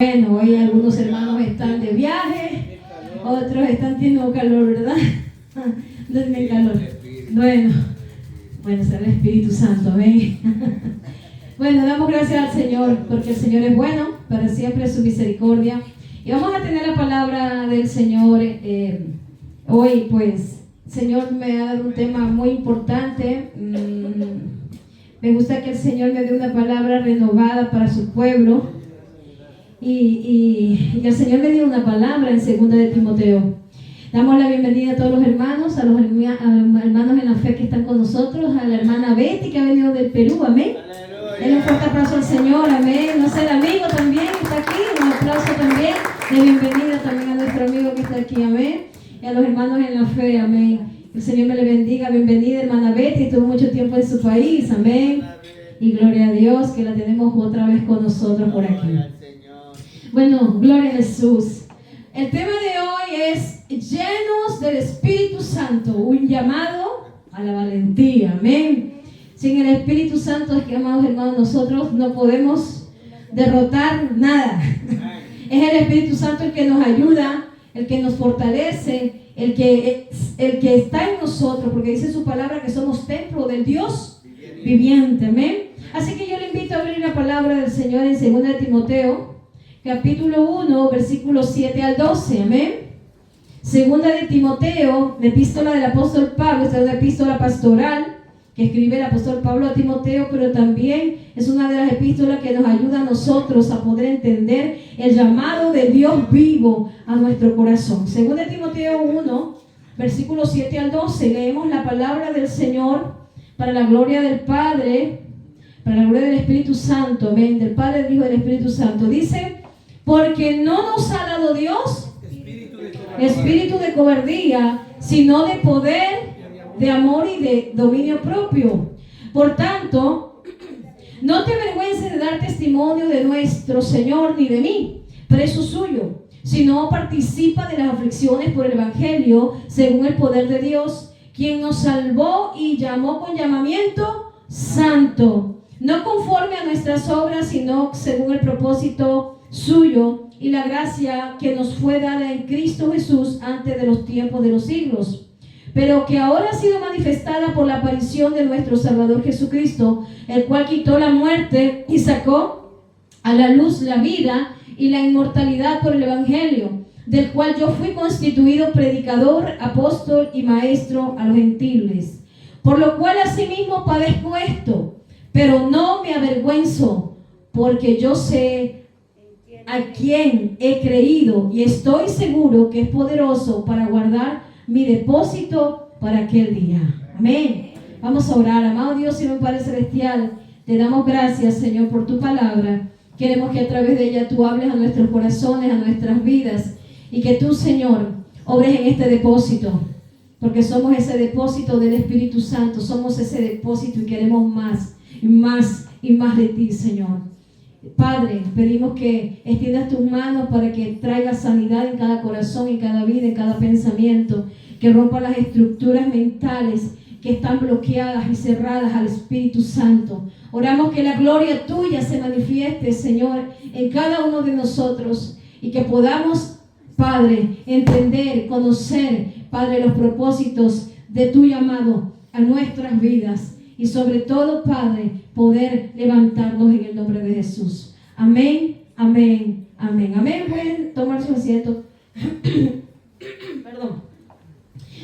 Bueno, hoy algunos hermanos están de viaje, otros están teniendo calor, ¿verdad? Denme calor. Bueno, sea el Espíritu Santo, ¿ven? Bueno, damos gracias al Señor, porque el Señor es bueno, para siempre es su misericordia. Y vamos a tener la palabra del Señor hoy, pues, el Señor me ha dado un tema muy importante. Me gusta que el Señor me dé una palabra renovada para su pueblo. Y el Señor me dio una palabra en 2 de Timoteo. Damos la bienvenida a todos los hermanos, a los hermanos en la fe que están con nosotros, a la hermana Betty que ha venido del Perú, amén. Denle un fuerte aplauso al Señor, amén. No sé, el amigo también que está aquí, un aplauso también de bienvenida también a nuestro amigo que está aquí, amén. Y a los hermanos en la fe, amén. El Señor me le bendiga, bienvenida hermana Betty, estuvo mucho tiempo en su país, amén. Y gloria a Dios que la tenemos otra vez con nosotros por aquí. Bueno, gloria a Jesús. El tema de hoy es llenos del Espíritu Santo, un llamado a la valentía, amén. Sin el Espíritu Santo, es que, amados hermanos, nosotros no podemos derrotar nada. Es el Espíritu Santo el que nos ayuda, el que nos fortalece, el que está en nosotros, porque dice su palabra que somos templo del Dios viviente, amén. Así que yo le invito a abrir la palabra del Señor en 2 de Timoteo, capítulo 1, versículos 7 al 12, amén. 2 de Timoteo, la epístola del apóstol Pablo, esta es una epístola pastoral que escribe el apóstol Pablo a Timoteo, pero también es una de las epístolas que nos ayuda a nosotros a poder entender el llamado de Dios vivo a nuestro corazón. 2 de Timoteo 1, versículos 7 al 12, leemos la palabra del Señor para la gloria del Padre, para la gloria del Espíritu Santo, amén, del Padre, del Hijo y del Espíritu Santo. Dice: porque no nos ha dado Dios espíritu de cobardía, sino de poder, de amor y de dominio propio. Por tanto, no te avergüences de dar testimonio de nuestro Señor ni de mí, preso suyo, sino participa de las aflicciones por el Evangelio, según el poder de Dios, quien nos salvó y llamó con llamamiento santo, no conforme a nuestras obras, sino según el propósito suyo y la gracia que nos fue dada en Cristo Jesús antes de los tiempos de los siglos, pero que ahora ha sido manifestada por la aparición de nuestro Salvador Jesucristo, el cual quitó la muerte y sacó a la luz la vida y la inmortalidad por el Evangelio, del cual yo fui constituido predicador, apóstol y maestro a los gentiles, por lo cual asimismo padezco esto, pero no me avergüenzo, porque yo sé a quien he creído y estoy seguro que es poderoso para guardar mi depósito para aquel día. Amén. Vamos a orar. Amado Dios y mi Padre Celestial, te damos gracias, Señor, por tu palabra. Queremos que a través de ella tú hables a nuestros corazones, a nuestras vidas, y que tú, Señor, obres en este depósito, porque somos ese depósito del Espíritu Santo, somos ese depósito y queremos más y más y más de ti, Señor. Padre, pedimos que extiendas tus manos para que traiga sanidad en cada corazón, en cada vida, en cada pensamiento, que rompa las estructuras mentales que están bloqueadas y cerradas al Espíritu Santo. Oramos que la gloria tuya se manifieste, Señor, en cada uno de nosotros y que podamos, Padre, entender, conocer, Padre, los propósitos de tu llamado a nuestras vidas. Y sobre todo, Padre, poder levantarnos en el nombre de Jesús. Amén, amén, amén. Amén. Pueden tomar su asiento. Perdón.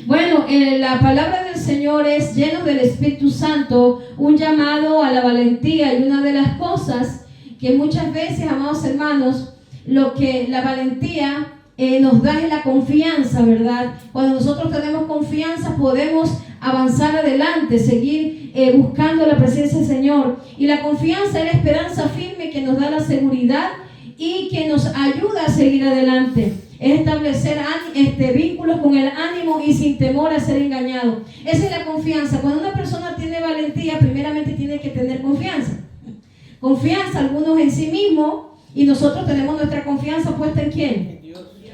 Bueno, la palabra del Señor es lleno del Espíritu Santo, un llamado a la valentía. Y una de las cosas que muchas veces, amados hermanos, lo que la valentía nos da es la confianza, ¿verdad? Cuando nosotros tenemos confianza podemos avanzar adelante, seguir buscando la presencia del Señor. Y la confianza es la esperanza firme que nos da la seguridad y que nos ayuda a seguir adelante. Es establecer vínculos con el ánimo y sin temor a ser engañado. Esa es la confianza. Cuando una persona tiene valentía, primeramente tiene que tener confianza. Confianza, algunos en sí mismos, y nosotros tenemos nuestra confianza puesta ¿en quién?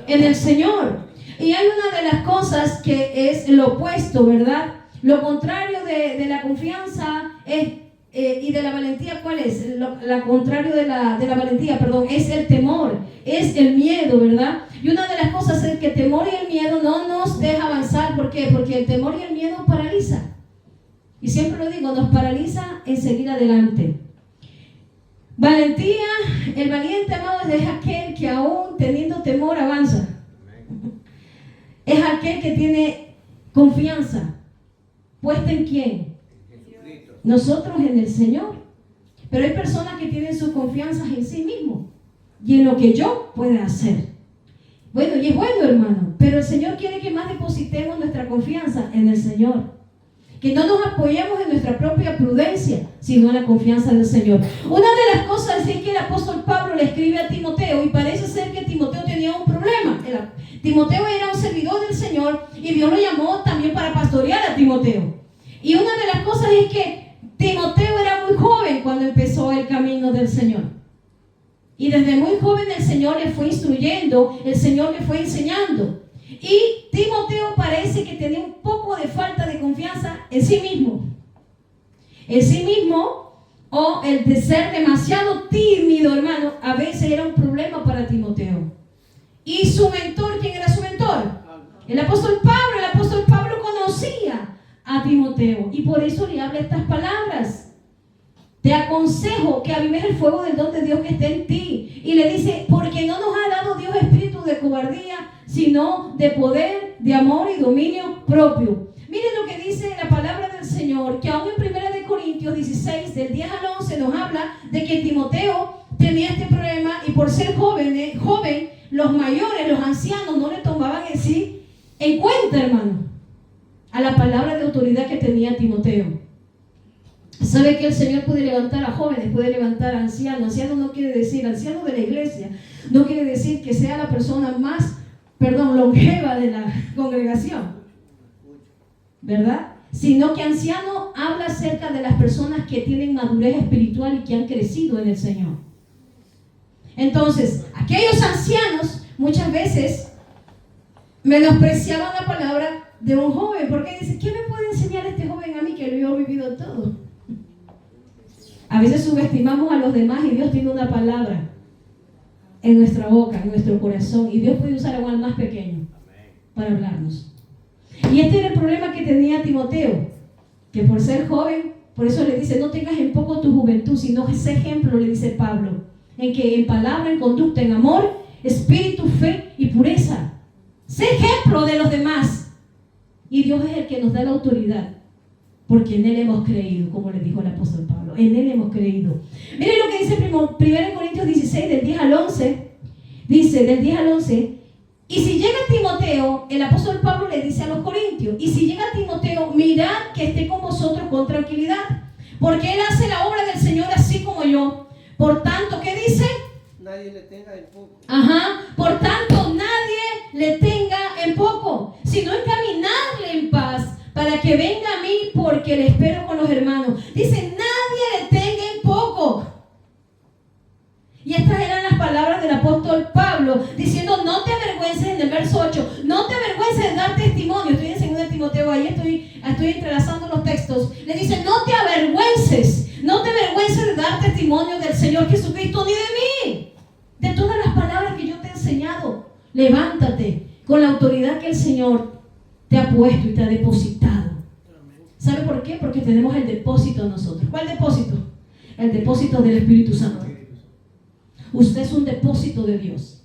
En el Señor. Y hay una de las cosas que es lo opuesto, ¿verdad? Lo contrario de la confianza es y de la valentía, ¿cuál es? Lo contrario de la valentía, perdón, es el temor. es el miedo, ¿verdad? Y una de las cosas es que el temor y el miedo no nos deja avanzar. ¿Por qué? Porque el temor y el miedo paraliza. Y siempre lo digo, nos paraliza en seguir adelante. Valentía, el valiente, amado, es aquel que aún teniendo temor avanza. Es aquel que tiene confianza. ¿Puesta en quién? Nosotros, en el Señor. Pero hay personas que tienen su confianza en sí mismos y en lo que yo pueda hacer. Bueno, y es bueno, hermano, pero el Señor quiere que más depositemos nuestra confianza en el Señor. Que no nos apoyemos en nuestra propia prudencia, sino en la confianza del Señor. Una de las cosas es que el apóstol Pablo le escribe a Timoteo, y parece ser que Timoteo tenía un problema. Timoteo era un servidor del Señor y Dios lo llamó también para pastorear a Timoteo. Y una de las cosas es que Timoteo era muy joven cuando empezó el camino del Señor. Y desde muy joven el Señor le fue instruyendo, el Señor le fue enseñando. Y Timoteo parece que tenía un poco de falta de confianza en sí mismo. En sí mismo, o el de ser demasiado tímido, hermano, a veces era un problema para Timoteo. Y su mentor, ¿quién era su mentor? El apóstol Pablo. El apóstol Pablo conocía a Timoteo y por eso le habla estas palabras. Te aconsejo que avives el fuego del don de Dios que está en ti. Y le dice, porque no nos ha dado Dios espíritu de cobardía, sino de poder, de amor y dominio propio. Miren lo que dice la palabra del Señor, que aún en 1 Corintios 16, del 10 al 11, nos habla de que Timoteo tenía este problema y por ser joven, los mayores, los ancianos no le tomaban en cuenta, hermano, a la palabra de autoridad que tenía Timoteo. ¿Sabe que el Señor puede levantar a jóvenes, puede levantar a ancianos? Anciano no quiere decir, anciano de la iglesia, no quiere decir que sea la persona más, longeva de la congregación, ¿verdad? Sino que anciano habla acerca de las personas que tienen madurez espiritual y que han crecido en el Señor. Entonces, aquellos ancianos muchas veces menospreciaban la palabra de un joven, porque dicen, ¿qué me puede enseñar este joven a mí que lo he vivido todo? A veces subestimamos a los demás y Dios tiene una palabra en nuestra boca, en nuestro corazón, y Dios puede usar a un más pequeño para hablarnos. Y este era el problema que tenía Timoteo, que por ser joven, por eso le dice, no tengas en poco tu juventud, sino ese ejemplo, le dice Pablo, en que en palabra, en conducta, en amor, espíritu, fe y pureza. Sé ejemplo de los demás. Y Dios es el que nos da la autoridad, porque en Él hemos creído, como le dijo el apóstol Pablo, en Él hemos creído. Miren lo que dice 1 Corintios 16, del 10 al 11, dice, del 10 al 11, y si llega Timoteo, el apóstol Pablo le dice a los corintios, y si llega Timoteo, mirad que esté con vosotros con tranquilidad, porque él hace la obra del Señor así como yo. Por tanto, ¿qué dice? Nadie le tenga en poco. Por tanto, nadie le tenga en poco, sino encaminarle en paz, para que venga a mí, porque le espero con los hermanos. Dice, nadie le tenga en poco. Y estas eran las palabras del apóstol Pablo, diciendo, no te avergüences, en el verso 8, no te avergüences de dar testimonio. Estoy en 2 Timoteo, ahí estoy entrelazando los textos. Le dice, no te avergüences de dar testimonio del Señor Jesucristo, ni de mí, de todas las palabras que yo te he enseñado. Levántate con la autoridad que el Señor te ha puesto y te ha depositado. ¿Sabe por qué? Porque tenemos el depósito nosotros. ¿Cuál depósito? El depósito del Espíritu Santo. Usted es un depósito de Dios.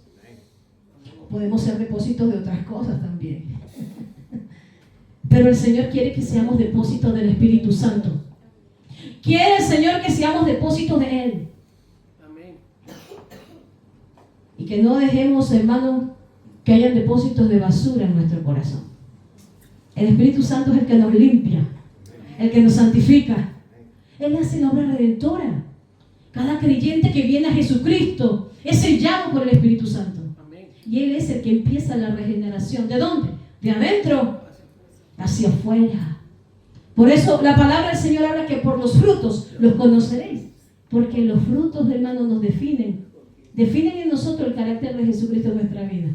Podemos ser depósitos de otras cosas también. Pero el Señor quiere que seamos depósitos del Espíritu Santo. Quiere el Señor que seamos depósitos de Él. Y que no dejemos, hermano, que hayan depósitos de basura en nuestro corazón. El Espíritu Santo es el que nos limpia, el que nos santifica. Él hace la obra redentora. Cada creyente que viene a Jesucristo es sellado por el Espíritu Santo. Y Él es el que empieza la regeneración. ¿De dónde? De adentro hacia afuera. Por eso la palabra del Señor habla que por los frutos los conoceréis. Porque los frutos, hermanos, nos definen. Definen en nosotros el carácter de Jesucristo en nuestra vida.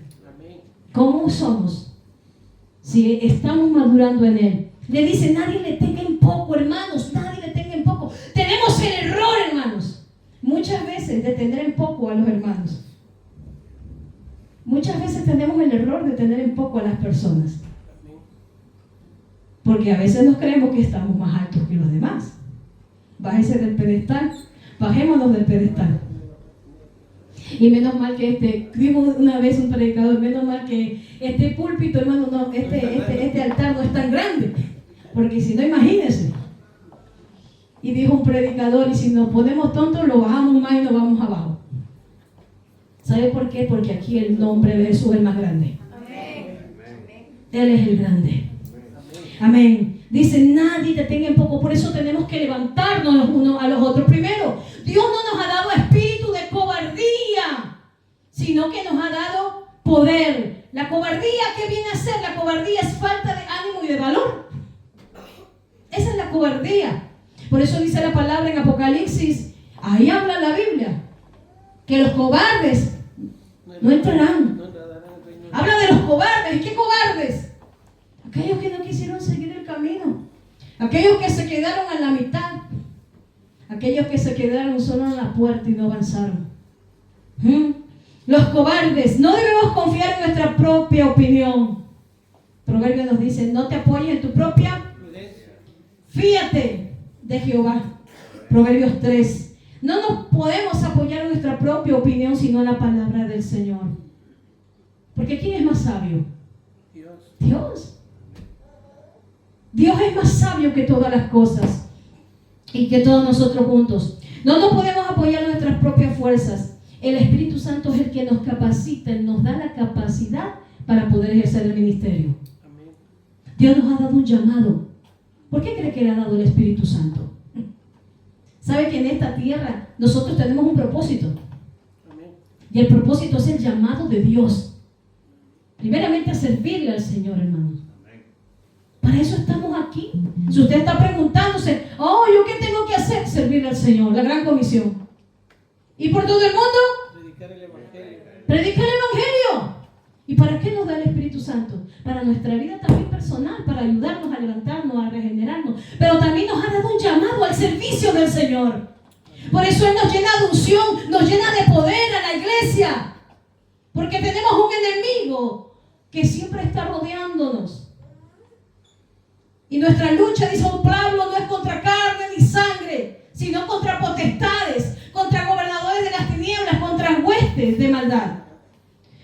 ¿Cómo somos? Si estamos madurando en Él. Le dice, nadie le tenga en poco, hermanos. Nadie le tenga en poco. Tenemos el error, hermanos, muchas veces de tener en poco a los hermanos. Muchas veces tenemos el error de tener en poco a las personas. Porque a veces nos creemos que estamos más altos que los demás. Bájese del pedestal, bajémonos del pedestal. Y menos mal que dijo una vez un predicador, menos mal que este púlpito, hermano, no, este altar no es tan grande. Porque si no, imagínense. Y dijo un predicador, y si nos ponemos tontos, lo bajamos más y nos vamos abajo. ¿Sabe por qué? Porque aquí el nombre de Jesús es el más grande. Amén. Él es el grande. Amén. Dice, nadie te tenga en poco. Por eso tenemos que levantarnos los unos a los otros. Primero, Dios no nos ha dado espíritu de cobardía, sino que nos ha dado poder. La cobardía, ¿qué viene a ser? La cobardía es falta de ánimo y de valor. Esa es la cobardía. Por eso dice la palabra en Apocalipsis, ahí habla la Biblia, que los cobardes no entrarán. Habla de los cobardes. ¿Y qué cobardes? Aquellos que no quisieron seguir el camino. Aquellos que se quedaron a la mitad. Aquellos que se quedaron solo en la puerta y no avanzaron. Los cobardes. No debemos confiar en nuestra propia opinión. Proverbio nos dice, no te apoyes en tu propia. Fíate de Jehová. Proverbios 3. No nos podemos apoyar en nuestra propia opinión, sino en la palabra del Señor. Porque ¿quién es más sabio? Dios. Dios es más sabio que todas las cosas y que todos nosotros juntos. No nos podemos apoyar en nuestras propias fuerzas. El Espíritu Santo es el que nos capacita, Él nos da la capacidad para poder ejercer el ministerio. Dios nos ha dado un llamado. ¿Por qué cree que le ha dado el Espíritu Santo? ¿Sabe que en esta tierra nosotros tenemos un propósito? Y el propósito es el llamado de Dios. Primeramente a servirle al Señor, hermanos. Para eso estamos aquí. Si usted está preguntándose, ¿yo qué tengo que hacer? Servirle al Señor, la gran comisión. ¿Y por todo el mundo? Predicar el Evangelio. Predicar el Evangelio. ¿Y para qué nos da el Espíritu Santo? Para nuestra vida también personal, para ayudarnos a levantarnos, a regenerarnos. Pero también nos ha dado un llamado al servicio del Señor. Por eso Él nos llena de unción, nos llena de poder a la iglesia. Porque tenemos un enemigo que siempre está rodeándonos. Y nuestra lucha, dice Pablo, no es contra carne ni sangre, sino contra potestades, contra gobernadores de las tinieblas, contra huestes de maldad.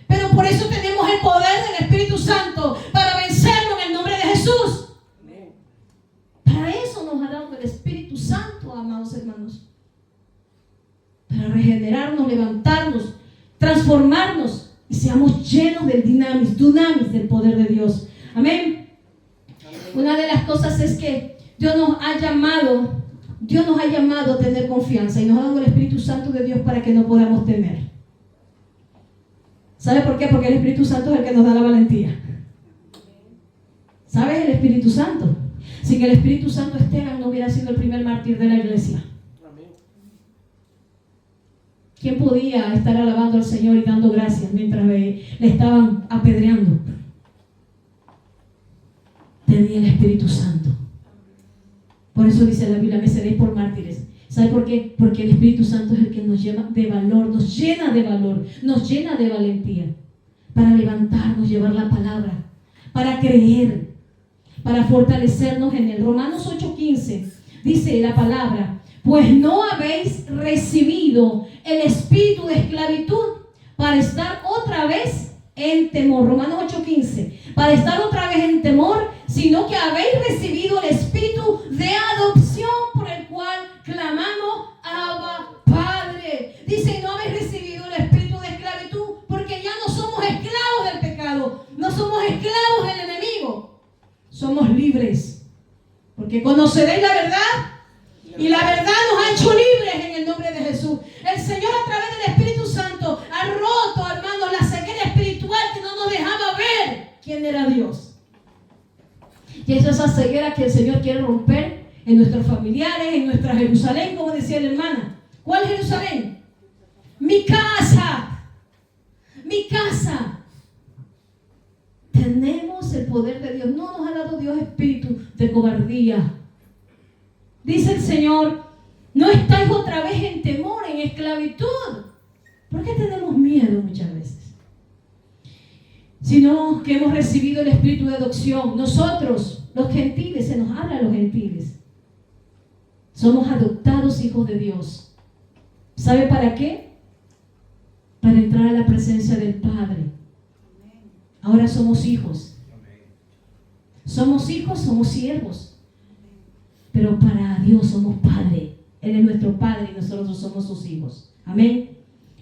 Pero por eso tenemos el poder del Espíritu Santo, para vencerlo en el nombre de Jesús. Para eso nos ha dado el Espíritu Santo, amados hermanos. Para regenerarnos, levantarnos, transformarnos y seamos llenos del dunamis del poder de Dios. Amén. Una de las cosas es que Dios nos ha llamado a tener confianza y nos ha dado el Espíritu Santo de Dios para que no podamos temer. ¿Sabe por qué? Porque el Espíritu Santo es el que nos da la valentía. ¿Sabes? El Espíritu Santo. Sin el Espíritu Santo, Esteban no hubiera sido el primer mártir de la iglesia. ¿Quién podía estar alabando al Señor y dando gracias mientras le estaban apedreando? Tenía el Espíritu Santo. Por eso dice la Biblia, me seréis por mártires. ¿Sabe por qué? Porque el Espíritu Santo es el que nos llena de valor, nos llena de valentía para levantarnos, llevar la palabra, para creer, para fortalecernos en él. Romanos 8:15 dice la palabra, pues no habéis recibido el espíritu de esclavitud para estar otra vez en temor. Romanos 8:15, para estar otra vez en temor, sino que habéis recibido el espíritu de adopción por el cual clamamos, Abba, Padre. Dice, no habéis recibido el espíritu de esclavitud porque ya no somos esclavos del pecado, no somos esclavos del enemigo, somos libres, porque conoceréis la verdad y la verdad nos ha hecho libres en el nombre de Jesús. El Señor, a través del Espíritu Santo, ha roto, hermanos, la ceguera espiritual que no nos dejaba ver quién era Dios. Y es esa ceguera que el Señor quiere romper en nuestros familiares, en nuestra Jerusalén, como decía la hermana. ¿Cuál Jerusalén? Mi casa. Mi casa. Tenemos el poder de Dios. No nos ha dado Dios espíritu de cobardía. Dice el Señor, no estáis otra vez en temor, en esclavitud. ¿Por qué tenemos miedo muchas veces? sino que hemos recibido el espíritu de adopción. Nosotros, los gentiles, se nos habla a los gentiles. Somos adoptados hijos de Dios. ¿Sabe para qué? Para entrar a la presencia del Padre. Ahora somos hijos. Somos hijos, somos siervos. Pero para Dios somos Padre. Él es nuestro Padre y nosotros somos sus hijos. Amén.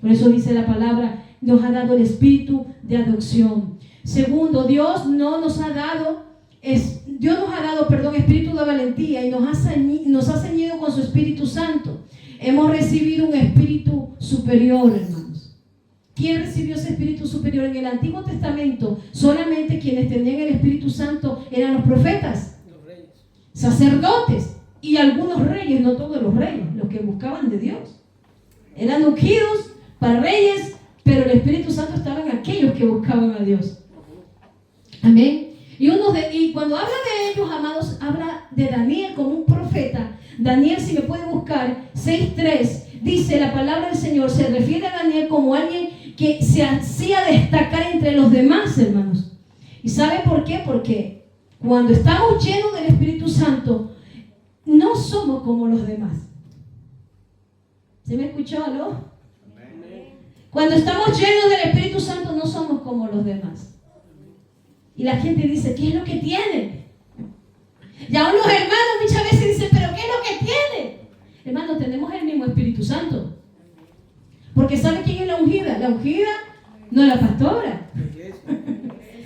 Por eso dice la palabra, nos ha dado el espíritu de adopción. Segundo, Dios nos ha dado espíritu de valentía y nos ha ceñido con su Espíritu Santo. Hemos recibido un espíritu superior, hermanos. ¿Quién recibió ese espíritu superior? En el Antiguo Testamento, solamente quienes tenían el Espíritu Santo eran los profetas, Los reyes. sacerdotes y algunos reyes, no todos los reyes, los que buscaban de Dios. Eran ungidos para reyes, pero el Espíritu Santo estaba en aquellos que buscaban a Dios. Amén. Y cuando habla de ellos, amados, habla de Daniel como un profeta. Daniel, si me puede buscar, 6:3, dice la palabra del Señor, se refiere a Daniel como alguien que se hacía destacar entre los demás, hermanos. ¿Y sabe por qué? Porque cuando estamos llenos del Espíritu Santo, no somos como los demás. ¿Se me escuchó, aló? Cuando estamos llenos del Espíritu Santo, no somos como los demás. Y la gente dice, ¿qué es lo que tiene? Y aún los hermanos muchas veces dicen, ¿pero qué es lo que tiene? Hermanos, tenemos el mismo Espíritu Santo. Porque ¿sabe quién es la ungida? La ungida no es la pastora.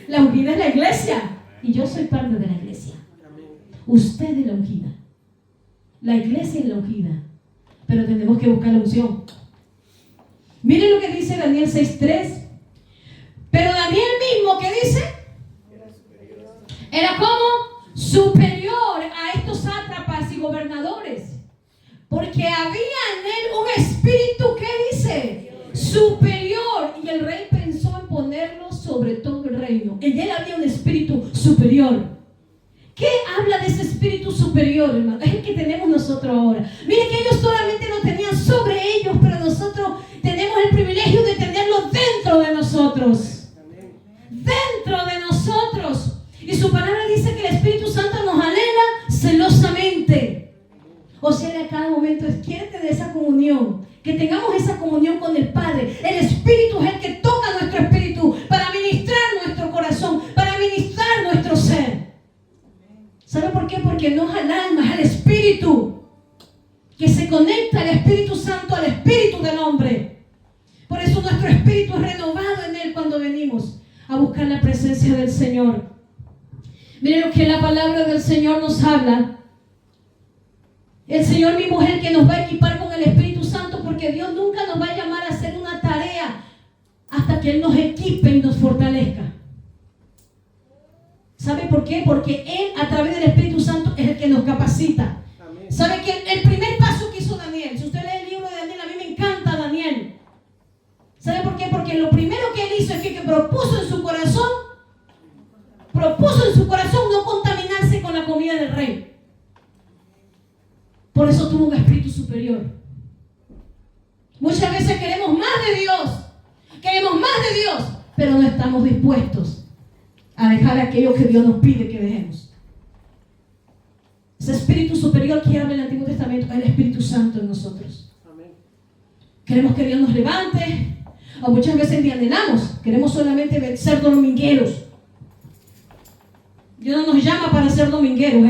La ungida es la iglesia. Y yo soy parte de la iglesia. Usted es la ungida. La iglesia es la ungida. Pero tenemos que buscar la unción. Miren lo que dice Daniel 6:3. Pero Daniel mismo, ¿qué dice? Era como superior a estos sátrapas y gobernadores. Porque había en él un espíritu, ¿qué dice? Superior. Y el rey pensó en ponerlo sobre todo el reino. En él había un espíritu superior. ¿Qué habla de ese espíritu superior, hermano? Es el que tenemos nosotros ahora. Miren que ellos solamente lo tenían sobre ellos, pero nosotros tenemos el privilegio de tenerlo dentro de nosotros. Dentro de nosotros. Y su palabra dice que el Espíritu Santo nos anhela celosamente. O sea, a cada momento quiere tener esa comunión. Que tengamos esa comunión con el Padre. El Espíritu es el que toca nuestro espíritu para ministrar nuestro corazón, para ministrar nuestro ser. ¿Sabe por qué? Porque no es al alma, es al Espíritu. Que se conecta el Espíritu Santo al Espíritu del hombre. Por eso nuestro espíritu es renovado en él cuando venimos a buscar la presencia del Señor. Miren lo que la palabra del Señor nos habla. El Señor mismo es el que nos va a equipar con el Espíritu Santo, porque Dios nunca nos va a llamar a hacer una tarea hasta que Él nos equipe y nos fortalezca. ¿Sabe por qué? Porque Él, a través del Espíritu Santo, es el que nos capacita. Amén. ¿Sabe que el primer paso que hizo Daniel? Si usted lee el libro de Daniel, a mí me encanta Daniel. ¿Sabe por qué? Porque lo primero que él hizo es que propuso en su corazón no contaminarse con la comida del rey. Por eso tuvo un espíritu superior. Muchas veces queremos más de Dios, pero no estamos dispuestos a dejar aquello que Dios nos pide que dejemos. Ese espíritu superior que habla en el Antiguo Testamento es el Espíritu Santo en nosotros. Amén. Queremos que Dios nos levante, o muchas veces ni anhelamos, queremos solamente ser domingueros. Dios no nos llama para ser domingueros,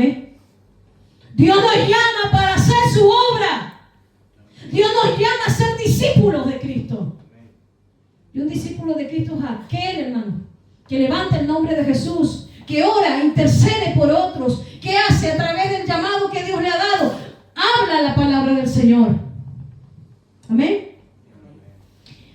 Dios nos llama para hacer su obra. Dios nos llama a ser discípulos de Cristo. Y un discípulo de Cristo es aquel, hermano, que levanta el nombre de Jesús, que ora, intercede por otros, que hace a través del llamado que Dios le ha dado, habla la palabra del Señor. Amén.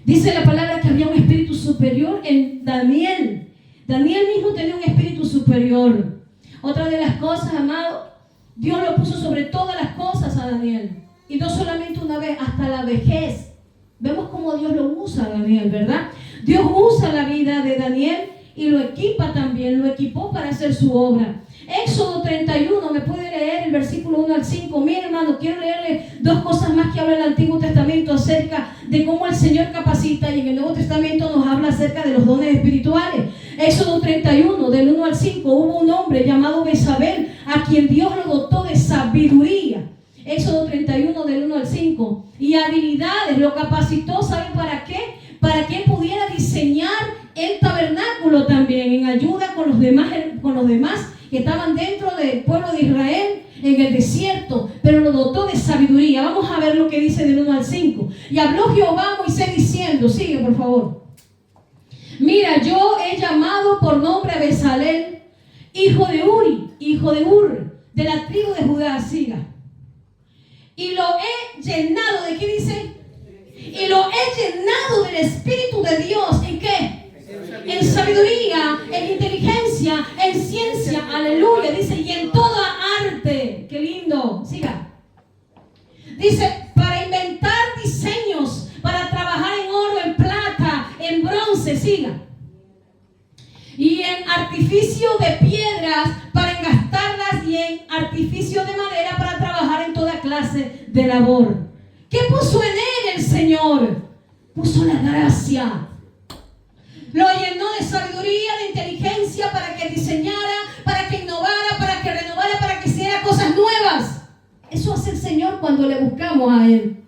Dice la palabra que había un espíritu superior en Daniel. Daniel mismo tenía un espíritu superior. Otra de las cosas, amado, Dios lo puso sobre todas las cosas a Daniel. Y no solamente una vez, hasta la vejez. Vemos cómo Dios lo usa a Daniel, ¿verdad? Dios usa la vida de Daniel y lo equipa también, lo equipó para hacer su obra. Éxodo 31, me puede leer el versículo 1 al 5. Mira, hermano, quiero leerle dos cosas más que habla el Antiguo Testamento acerca de cómo el Señor capacita, y en el Nuevo Testamento nos habla acerca de los dones espirituales. Éxodo 31, del 1 al 5, hubo un hombre llamado Bezabel, a quien Dios lo dotó de sabiduría. Éxodo 31, del 1 al 5. Y habilidades, lo capacitó, ¿saben para qué? Para que pudiera diseñar el tabernáculo también, en ayuda con los demás que estaban dentro del pueblo de Israel en el desierto, pero lo dotó de sabiduría. Vamos a ver lo que dice del 1 al 5. Y habló Jehová a Moisés diciendo, sigue por favor. Mira, yo he llamado por nombre a Bezalel, hijo de Uri, hijo de Ur, de la tribu de Judá, siga. Y lo he llenado, ¿de qué dice? Y lo he llenado del Espíritu de Dios. ¿En qué? En sabiduría, en inteligencia, en ciencia, aleluya, dice, y en toda arte. Qué lindo, siga. Dice, para inventar diseños, para trabajar en oro, en plata, en bronce, siga. Y en artificio de piedras, para engastarlas, y en artificio de madera, para trabajar en toda clase de labor. ¿Qué puso en él el Señor? Puso la gracia. Lo llenó de sabiduría, de inteligencia, para que diseñara, para que innovara, para que renovara, para que hiciera cosas nuevas. Eso hace el Señor cuando le buscamos a Él.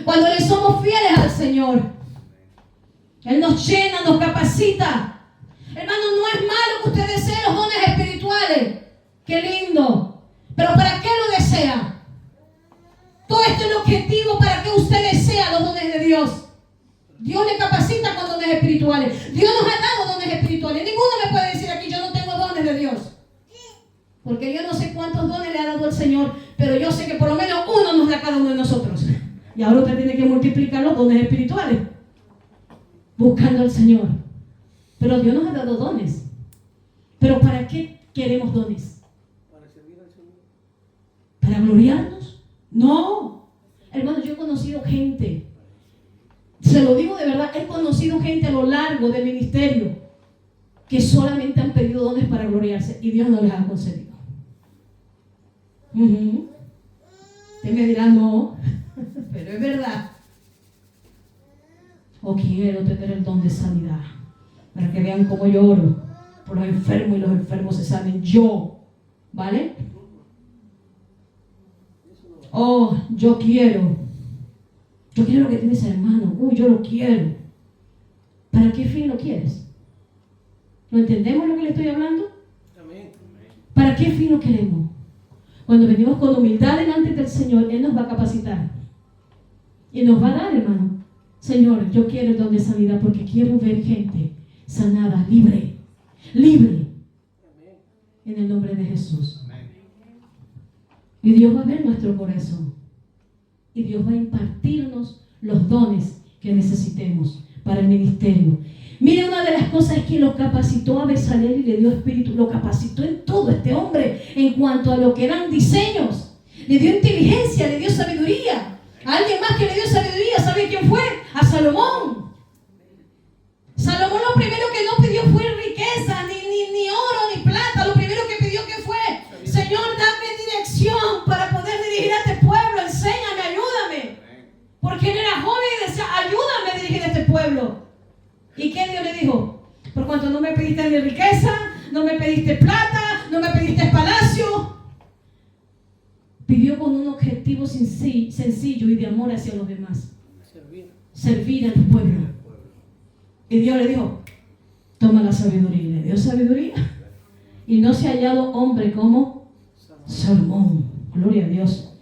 Cuando le somos fieles al Señor. Él nos llena, nos capacita. Hermano, no es malo que usted desee los dones espirituales. Qué lindo. Pero ¿para qué lo desea? Todo esto es el objetivo para que usted desea los dones de Dios. Dios le capacita con dones espirituales. Dios nos ha dado dones espirituales. Ninguno me puede decir aquí, yo no tengo dones de Dios. Porque yo no sé cuántos dones le ha dado el Señor, pero yo sé que por lo menos uno nos da a cada uno de nosotros. Y ahora usted tiene que multiplicar los dones espirituales, buscando al Señor. Pero Dios nos ha dado dones. ¿Pero para qué queremos dones? Para servir al Señor. ¿Para gloriarnos? No. Hermano, yo he conocido gente, se lo digo de verdad, he conocido gente a lo largo del ministerio que solamente han pedido dones para gloriarse y Dios no les ha concedido. Usted me dirá no, pero es verdad. O quiero tener el don de sanidad para que vean cómo yo oro por los enfermos y los enfermos se sanen. Yo, ¿vale? Oh, yo quiero lo que tiene ese hermano. Yo lo quiero. ¿Para qué fin lo quieres? ¿Lo entendemos lo que le estoy hablando? Amén. ¿Para qué fin lo queremos? Cuando venimos con humildad delante del Señor, Él nos va a capacitar. Y nos va a dar, hermano. Señor, yo quiero el don de sanidad porque quiero ver gente sanada, libre. Libre. En el nombre de Jesús. Y Dios va a ver nuestro corazón. Y Dios va a impartirnos los dones que necesitemos para el ministerio. Mire, una de las cosas es que lo capacitó a Bezalel y le dio espíritu. Lo capacitó en todo este hombre en cuanto a lo que eran diseños. Le dio inteligencia, le dio sabiduría. A alguien más que le dio sabiduría, ¿sabe quién fue? A Salomón. Salomón lo primero que no pidió fue riqueza, ni oro, ni plata. Lo primero que pidió que fue, Señor, dame dirección para poder dirigir a este pueblo. Enséñame, ayúdame. Porque él era joven y decía, ayúdame a dirigir a este pueblo. ¿Y qué Dios le dijo? Por cuanto no me pediste ni riqueza, no me pediste plata, no me pediste palacio. Pidió con un objetivo sencillo y de amor hacia los demás. Servir al pueblo. Y Dios le dijo, toma la sabiduría. Y le dio sabiduría. Y no se ha hallado hombre como Salomón. Gloria a Dios.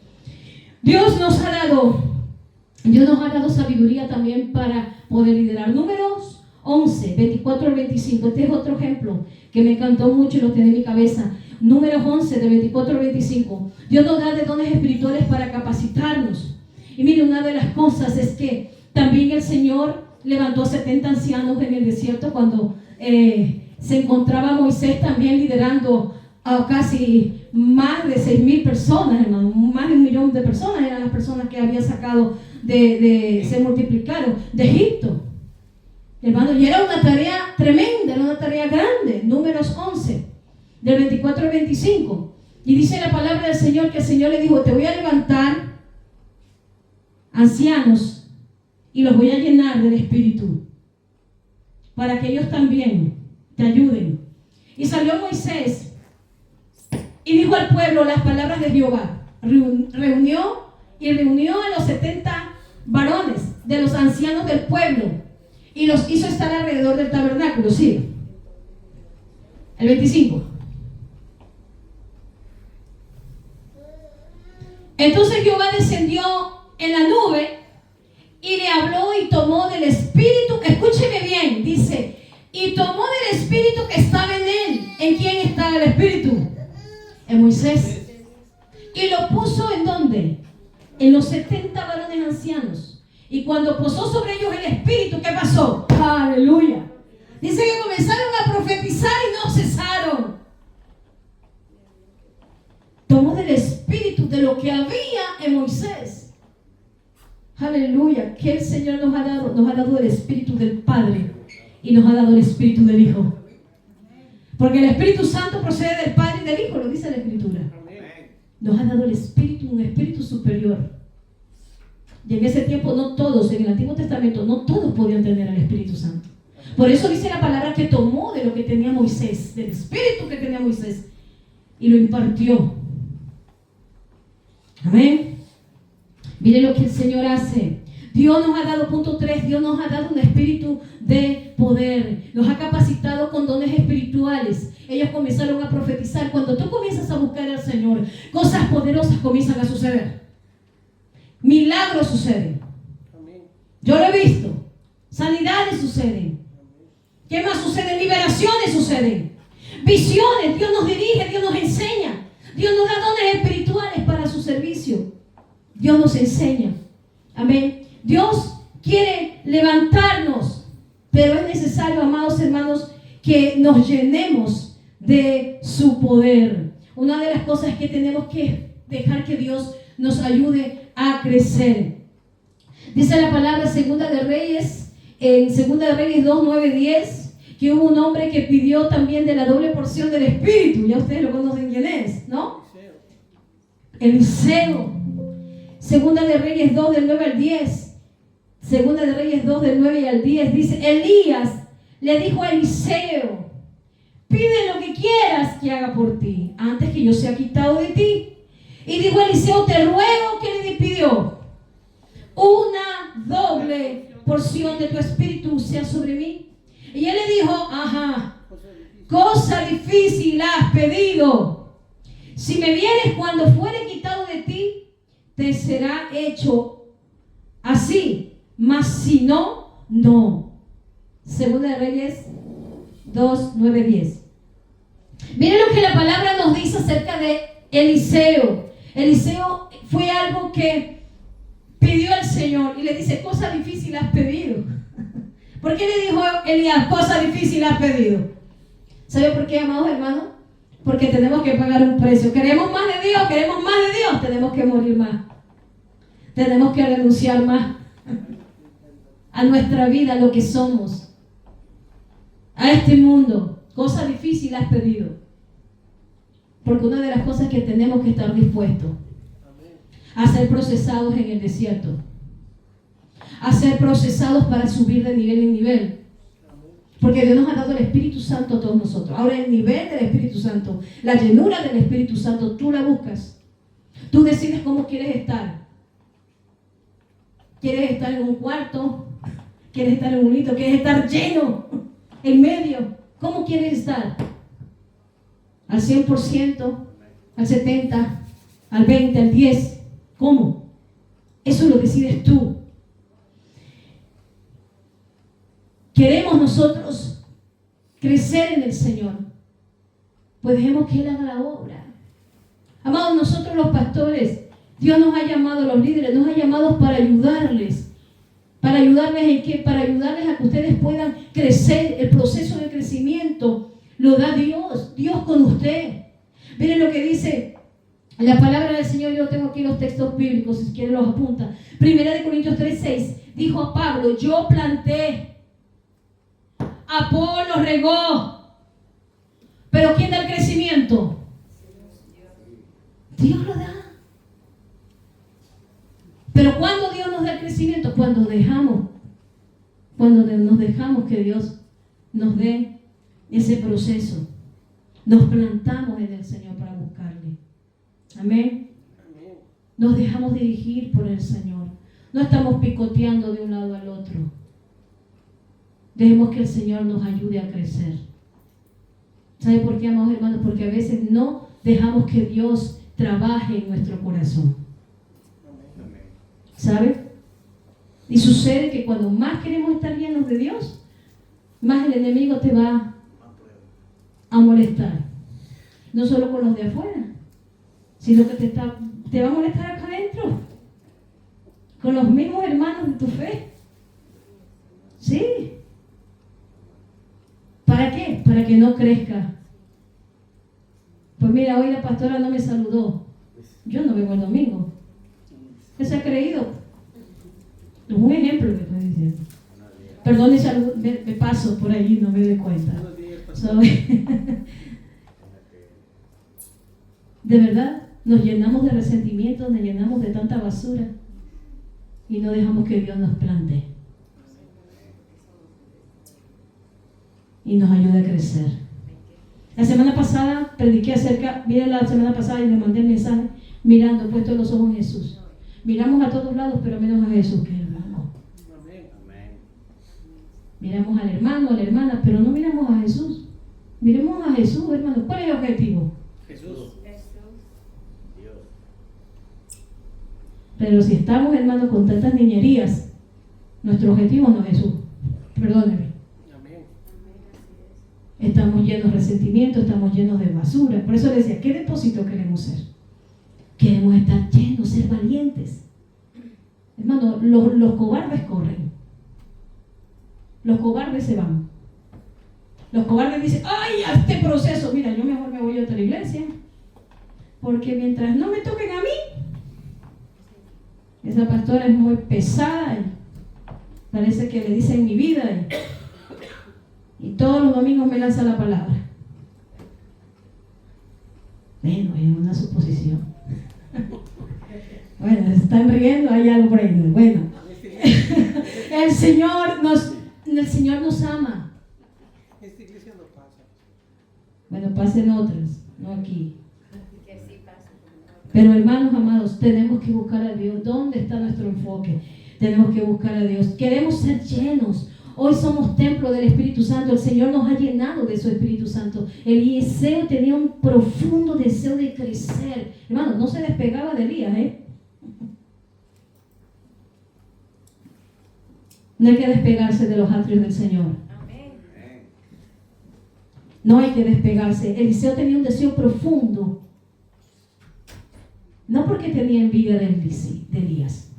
Dios nos ha dado sabiduría también para poder liderar. Números 11, 24 al 25. Este es otro ejemplo que me encantó mucho y lo tenía en mi cabeza. Números 11, de 24 al 25. Dios nos da de dones espirituales para capacitarnos. Y mire, una de las cosas es que también el Señor levantó a 70 ancianos en el desierto cuando se encontraba Moisés también liderando a casi más de 6,000 personas, hermano. Más de 1,000,000 de personas eran las personas que había sacado se multiplicaron de Egipto. Hermano, y era una tarea tremenda, era una tarea grande. Números 11, del 24 al 25. Y dice la palabra del Señor que el Señor le dijo, te voy a levantar ancianos y los voy a llenar del Espíritu para que ellos también te ayuden. Y salió Moisés y dijo al pueblo las palabras de Jehová. Reunió a los 70 varones de los ancianos del pueblo y los hizo estar alrededor del tabernáculo. Sí. El 25. Entonces Jehová descendió en la nube y le habló y tomó del espíritu, escúcheme bien, dice, y tomó del espíritu que estaba en él. ¿En quién estaba el espíritu? En Moisés. Y lo puso ¿en dónde? En los 70 varones ancianos. Y cuando posó sobre ellos el espíritu, ¿qué pasó? Aleluya. Dice que comenzaron a profetizar y no cesaron. Tomó del espíritu de lo que había en Moisés. Aleluya. Que el Señor nos ha dado el espíritu del Padre y nos ha dado el espíritu del Hijo. Porque el Espíritu Santo procede del Padre y del Hijo, lo dice la Escritura. Nos ha dado el espíritu, un espíritu superior. Y en ese tiempo no todos, en el Antiguo Testamento, no todos podían tener al Espíritu Santo. Por eso dice la palabra que tomó de lo que tenía Moisés, del espíritu que tenía Moisés, y lo impartió. Amén. Mire lo que el Señor hace. Dios nos ha dado, punto 3, Dios nos ha dado un espíritu de poder. Nos ha capacitado con dones espirituales. Ellos comenzaron a profetizar. Cuando tú comienzas a buscar al Señor, cosas poderosas comienzan a suceder. Milagros suceden. Yo lo he visto. Sanidades suceden. ¿Qué más sucede? Liberaciones suceden. Visiones. Dios nos dirige, Dios nos enseña. Dios nos da dones espirituales para su servicio. Dios nos enseña. Amén. Dios quiere levantarnos, pero es necesario, amados hermanos, que nos llenemos de su poder. Una de las cosas que tenemos que dejar que Dios nos ayude a crecer. Dice la palabra Segunda de Reyes, en Segunda de Reyes 2, 9, 10, que hubo un hombre que pidió también de la doble porción del Espíritu. Ya ustedes lo conocen quién es, ¿no? Eliseo. Segunda de Reyes 2, del 9 al 10. Segunda de Reyes 2, del 9 al 10. Dice, Elías le dijo a Eliseo, pide lo que quieras que haga por ti, antes que yo sea quitado de ti. Y dijo Eliseo, te ruego, que le pidió, una doble porción de tu espíritu sea sobre mí. Y él le dijo, ajá, cosa difícil has pedido. Si me vienes cuando fuere quitado de ti, te será hecho así, mas si no, no. Segunda de Reyes 2, 9, 10. Miren lo que la palabra nos dice acerca de Eliseo. Eliseo fue algo que pidió al Señor y le dice, cosa difícil has pedido. ¿Por qué le dijo Elías, cosa difícil has pedido? ¿Sabe por qué, amados hermanos? Porque tenemos que pagar un precio. Queremos más de Dios, tenemos que morir más. Tenemos que renunciar más a nuestra vida, a lo que somos, a este mundo. Cosa difícil has pedido. Porque una de las cosas que tenemos que estar dispuestos a ser procesados en el desierto, a ser procesados para subir de nivel en nivel. Porque Dios nos ha dado el Espíritu Santo a todos nosotros. Ahora el nivel del Espíritu Santo, la llenura del Espíritu Santo, tú la buscas. Tú decides cómo quieres estar. ¿Quieres estar en un cuarto? ¿Quieres estar en un hito? ¿Quieres estar lleno? En medio. ¿Cómo quieres estar? ¿Al 100%? ¿Al 70%? ¿Al 20%? ¿Al 10%? ¿Cómo? Eso lo decides tú. Queremos nosotros crecer en el Señor, pues dejemos que Él haga la obra. Amados, nosotros los pastores, Dios nos ha llamado, los líderes, nos ha llamado para ayudarles. ¿Para ayudarles en qué? Para ayudarles a que ustedes puedan crecer. El proceso de crecimiento lo da Dios, Dios con usted. Miren lo que dice la palabra del Señor. Yo tengo aquí los textos bíblicos, si quieren los apunta. Primera de Corintios 3:6, dijo a Pablo, yo planté, Apolo regó, pero ¿quién da el crecimiento? Dios lo da. Pero ¿cuándo Dios nos da el crecimiento? Cuando nos dejamos que Dios nos dé ese proceso. Nos plantamos en el Señor para buscarle. Amén. Amén. Nos dejamos dirigir por el Señor. No estamos picoteando de un lado al otro. Dejemos que el Señor nos ayude a crecer. ¿Sabe por qué, amados hermanos? Porque a veces no dejamos que Dios trabaje en nuestro corazón. ¿Sabe? Y sucede que cuando más queremos estar llenos de Dios, más el enemigo te va a molestar. No solo con los de afuera, sino que te va a molestar acá adentro. Con los mismos hermanos de tu fe. ¿Sí? ¿Para qué? Para que no crezca. Pues mira, hoy la pastora no me saludó. Yo no vengo el domingo. ¿Qué se ha creído? Es un ejemplo que estoy diciendo. Perdón, me paso por ahí, no me doy cuenta. De verdad, nos llenamos de resentimiento, nos llenamos de tanta basura y no dejamos que Dios nos plante y nos ayude a crecer. La semana pasada prediqué miren la semana pasada y le mandé el mensaje mirando, puesto los ojos en Jesús. Miramos a todos lados, pero menos a Jesús, que es hermano. Miramos al hermano, a la hermana, pero no miramos a Jesús. Miremos a Jesús, hermano. ¿Cuál es el objetivo? Jesús. Dios. Pero si estamos, hermano, con tantas niñerías, nuestro objetivo no es Jesús. Perdóneme. Amén. Estamos llenos de resentimiento, estamos llenos de basura. Por eso le decía, ¿qué depósito queremos ser? Queremos estar llenos, ser valientes. Hermano, los cobardes corren. Los cobardes se van. Los cobardes dicen, ¡ay, a este proceso! Mira, yo mejor me voy a otra iglesia. Porque mientras no me toquen a mí, esa pastora es muy pesada y parece que le dicen mi vida y todos los domingos me lanza la palabra. Bueno, es una suposición. Bueno, se están riendo, hay algo por ahí. Bueno, el Señor nos ama. Esta iglesia no pasa. Bueno, pasen otras, no aquí. Pero hermanos amados, tenemos que buscar a Dios. ¿Dónde está nuestro enfoque? Tenemos que buscar a Dios. Queremos ser llenos. Hoy somos templo del Espíritu Santo. El Señor nos ha llenado de su Espíritu Santo. Eliseo tenía un profundo deseo de crecer. Hermano, no se despegaba de Elías, No hay que despegarse de los atrios del Señor. No hay que despegarse. Eliseo tenía un deseo profundo. No porque tenía envidia de Elías.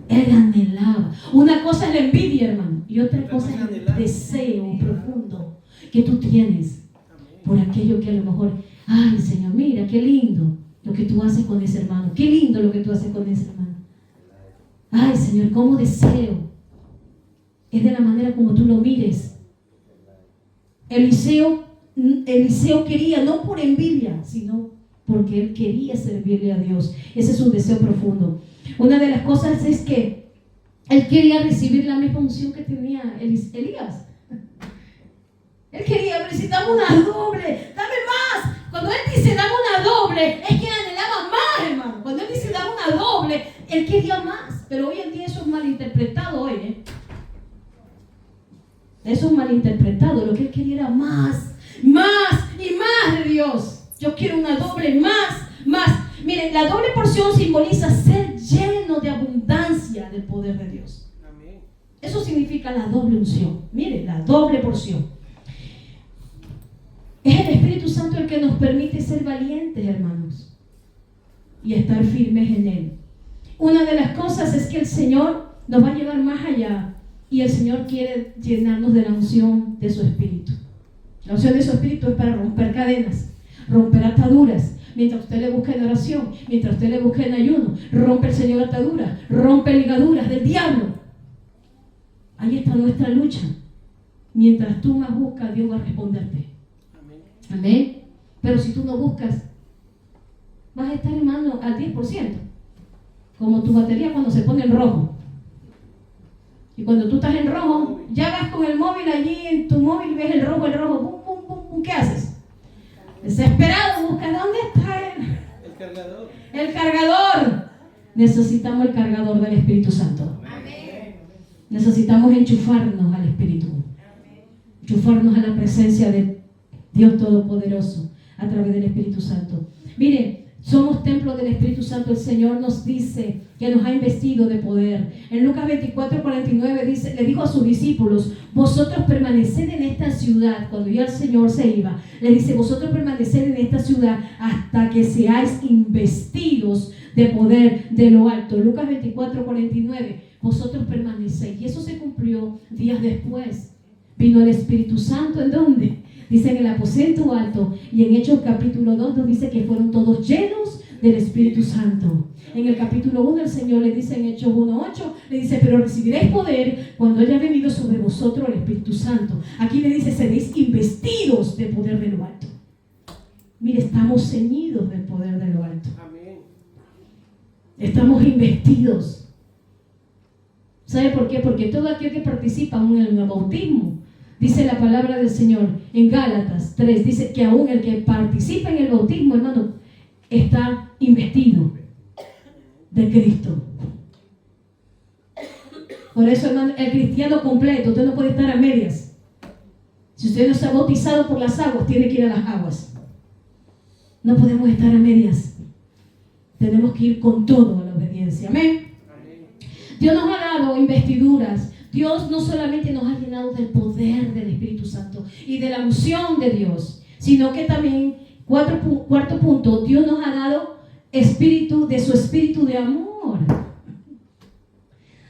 Él anhelaba. Una cosa es la envidia, hermano, y otra cosa es el deseo profundo que tú tienes por aquello que a lo mejor, ay, Señor, mira, qué lindo lo que tú haces con ese hermano. Qué lindo lo que tú haces con ese hermano. Ay, Señor, cómo deseo. Es de la manera como tú lo mires. Eliseo quería, no por envidia, sino porque él quería servirle a Dios. Ese es su deseo profundo. Una de las cosas es que él quería recibir la misma unción que tenía Elías. Él quería, necesitaba una doble, dame más. Cuando él dice dame una doble, es que anhelaba más, hermano. Cuando él dice dame una doble, él quería más. Pero hoy en día eso es malinterpretado hoy, Eso es malinterpretado. Lo que él quería era más y más de Dios. Yo quiero una doble, más. Miren, la doble porción simboliza ser lleno de abundancia del poder de Dios. Amén. Eso significa la doble unción. Miren, la doble porción. Es el Espíritu Santo el que nos permite ser valientes, hermanos, y estar firmes en Él. Una de las cosas es que el Señor nos va a llevar más allá y el Señor quiere llenarnos de la unción de su Espíritu. La unción de su Espíritu es para romper cadenas, romper ataduras. Mientras usted le busca en oración, mientras usted le busca en ayuno, rompe el Señor ataduras, rompe ligaduras del diablo. Ahí está nuestra lucha. Mientras tú más buscas, Dios va a responderte. Amén. Amén. Pero si tú no buscas, vas a estar, hermano, al 10%. Como tu batería cuando se pone en rojo. Y cuando tú estás en rojo, ya vas con el móvil allí en tu móvil y ves el rojo, pum, pum, pum, pum, ¿qué haces? Desesperado, busca, ¿dónde está El cargador. el cargador? Necesitamos el cargador del Espíritu Santo. Necesitamos enchufarnos al Espíritu. Enchufarnos a la presencia de Dios Todopoderoso a través del Espíritu Santo. Mire, somos templo del Espíritu Santo. El Señor nos dice que nos ha investido de poder. En Lucas 24:49 dice, le dijo a sus discípulos: vosotros permaneced en esta ciudad. Cuando ya el Señor se iba, le dice: vosotros permaneced en esta ciudad hasta que seáis investidos de poder de lo alto. Lucas 24:49, vosotros permanecéis. Y eso se cumplió días después. Vino el Espíritu Santo, ¿en dónde? Dice en el aposento alto. Y en Hechos capítulo 2 nos dice que fueron todos llenos del Espíritu Santo. En el capítulo 1 el Señor le dice en Hechos 1:8, le dice: pero recibiréis poder cuando haya venido sobre vosotros el Espíritu Santo. Aquí le dice: seréis investidos de poder de lo alto. Mire, estamos ceñidos del poder de lo alto. Amén. Estamos investidos. ¿Sabe por qué? Porque todo aquel que participa en el bautismo, dice la palabra del Señor en Gálatas 3, dice que aún el que participa en el bautismo, hermano, está investido de Cristo. Por eso, hermano, el cristiano completo, usted no puede estar a medias. Si usted no se ha bautizado por las aguas, tiene que ir a las aguas. No podemos estar a medias. Tenemos que ir con todo a la obediencia. Amén. Dios nos ha dado investiduras. Dios no solamente nos ha llenado del poder del Espíritu Santo y de la unción de Dios, sino que también, cuarto punto, Dios nos ha dado espíritu, de su espíritu de amor.